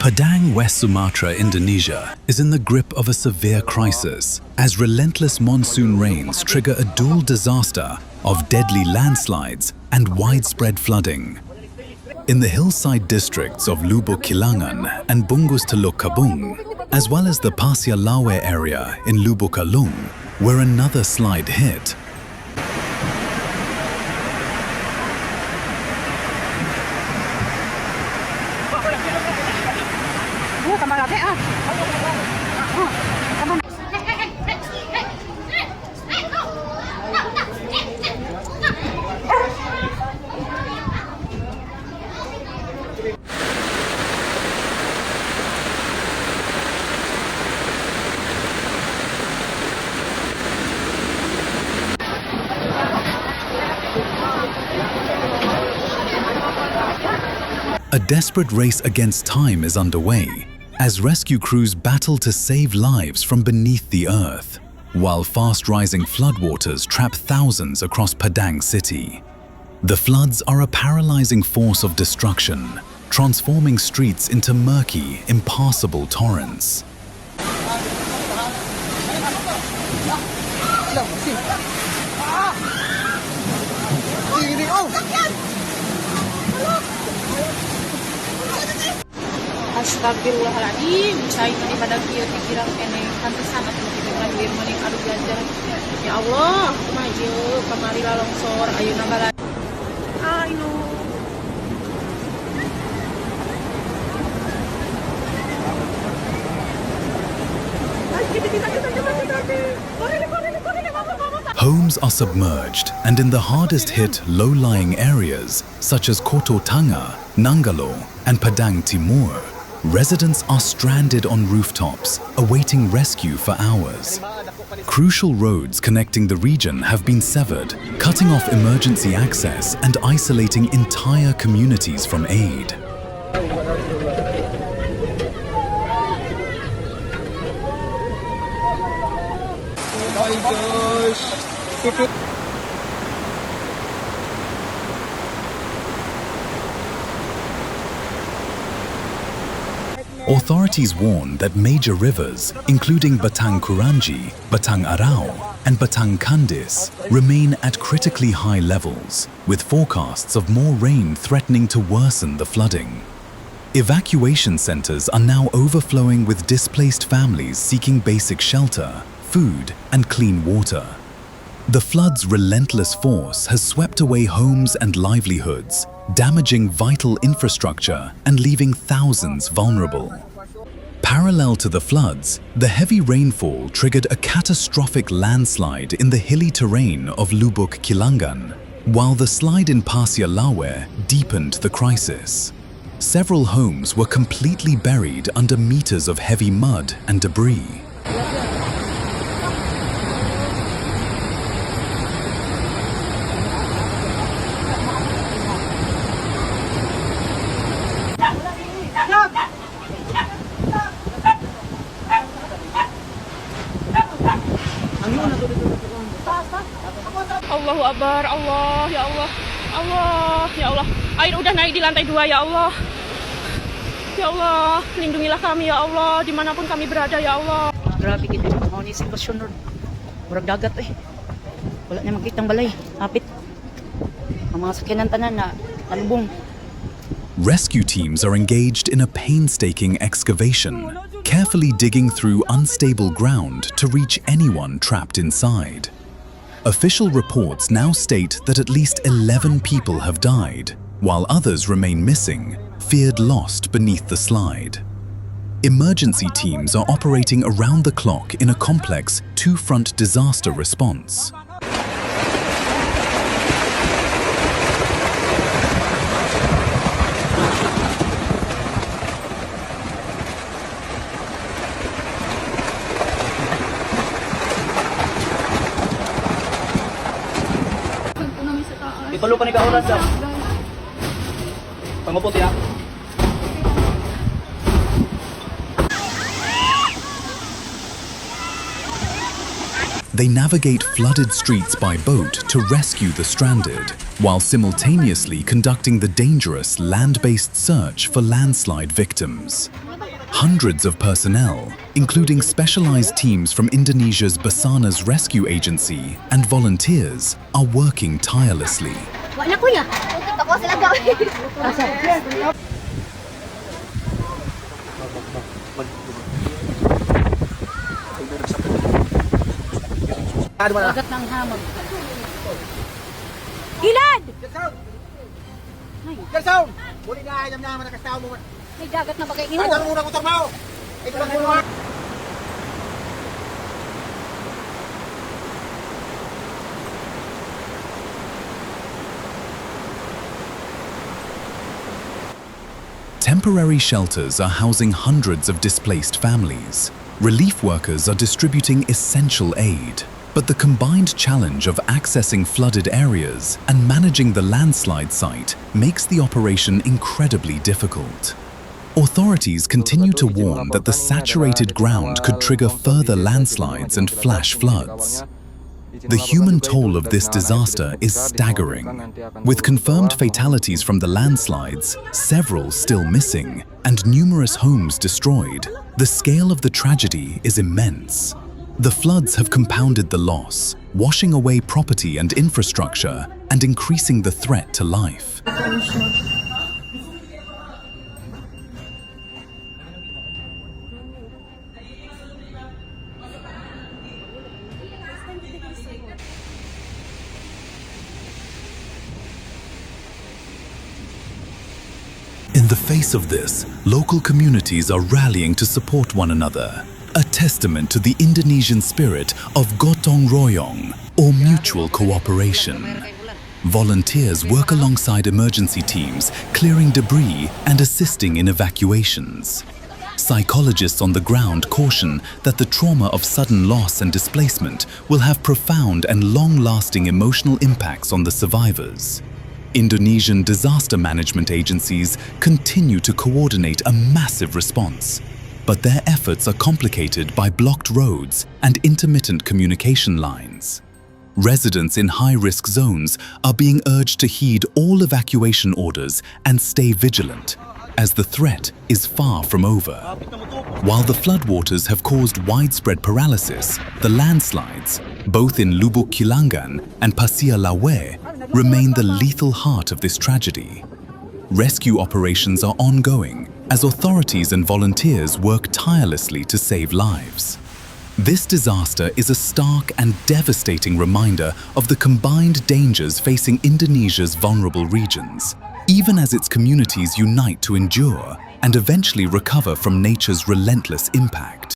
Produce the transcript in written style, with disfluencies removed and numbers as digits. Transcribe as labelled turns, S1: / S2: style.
S1: Padang, West Sumatra, Indonesia is in the grip of a severe crisis as relentless monsoon rains trigger a dual disaster of deadly landslides and widespread flooding. In the hillside districts of Lubuk Kilangan and Bungus Teluk Kabung, as well as the Pasia Laweh area in Lubuk Kilangan, where another slide hit, a desperate race against time is underway as rescue crews battle to save lives from beneath the earth, while fast-rising floodwaters trap thousands across Padang City. The floods are a paralyzing force of destruction, transforming streets into murky, impassable torrents.
S2: Astagfirullahaladzim, saya ini pada pikiran kene pantesan aku pikiran wir maning adu belajar. Ya Allah, maju kemari longsor ayeuna bala. Ayo.
S1: Homes are submerged, and in the hardest-hit, low-lying areas, such as Koto Tangah, Nanggalo and Padang Timur, residents are stranded on rooftops, awaiting rescue for hours. Crucial roads connecting the region have been severed, cutting off emergency access and isolating entire communities from aid. Authorities warn that major rivers, including Batang Kuranji, Batang Arau and Batang Kandis, remain at critically high levels, with forecasts of more rain threatening to worsen the flooding. Evacuation centers are now overflowing with displaced families seeking basic shelter, food and clean water. The flood's relentless force has swept away homes and livelihoods, damaging vital infrastructure and leaving thousands vulnerable. Parallel to the floods, the heavy rainfall triggered a catastrophic landslide in the hilly terrain of Lubuk Kilangan, while the slide in Pasia Laweh deepened the crisis. Several homes were completely buried under meters of heavy mud and debris.
S2: Allahu Akbar, Allah, ya Allah, Allah, ya Allah. Air udah naik di lantai 2, ya Allah. Ya Allah, lindungilah kami, ya Allah, dimanapun kami berada, ya Allah. Grabe gitu, mau ni sitwasyon ron. Murag dagat wala na makitang balay, hapit. Ang mga sakyanan tanan na nalubong.
S1: Rescue teams are engaged in a painstaking excavation, carefully digging through unstable ground to reach anyone trapped inside. Official reports now state that at least 11 people have died, while others remain missing, feared lost beneath the slide. Emergency teams are operating around the clock in a complex two-front disaster response.
S3: Ipalo pa ni ka oras daw. Pangupo siya.
S1: They navigate flooded streets by boat to rescue the stranded, while simultaneously conducting the dangerous land-based search for landslide victims. Hundreds of personnel, including specialized teams from Indonesia's Basarnas Rescue Agency and volunteers, are working tirelessly.
S3: Gilad! Gerson! Boleh na ayam na manakastaw mo. May dagat na bagay
S4: Ay, tanong muna ko mo! Ito lang muna!
S1: Temporary shelters are housing hundreds of displaced families. Relief workers are distributing essential aid. But the combined challenge of accessing flooded areas and managing the landslide site makes the operation incredibly difficult. Authorities continue to warn that the saturated ground could trigger further landslides and flash floods. The human toll of this disaster is staggering. With confirmed fatalities from the landslides, several still missing, and numerous homes destroyed, the scale of the tragedy is immense. The floods have compounded the loss, washing away property and infrastructure and increasing the threat to life. In the face of this, local communities are rallying to support one another, a testament to the Indonesian spirit of gotong royong, or mutual cooperation. Volunteers work alongside emergency teams, clearing debris and assisting in evacuations. Psychologists on the ground caution that the trauma of sudden loss and displacement will have profound and long-lasting emotional impacts on the survivors. Indonesian disaster management agencies continue to coordinate a massive response, but their efforts are complicated by blocked roads and intermittent communication lines. Residents in high-risk zones are being urged to heed all evacuation orders and stay vigilant, as the threat is far from over. While the floodwaters have caused widespread paralysis, the landslides, both in Lubuk Kilangan and Pasia Laweh, remain the lethal heart of this tragedy. Rescue operations are ongoing as authorities and volunteers work tirelessly to save lives. This disaster is a stark and devastating reminder of the combined dangers facing Indonesia's vulnerable regions, even as its communities unite to endure and eventually recover from nature's relentless impact.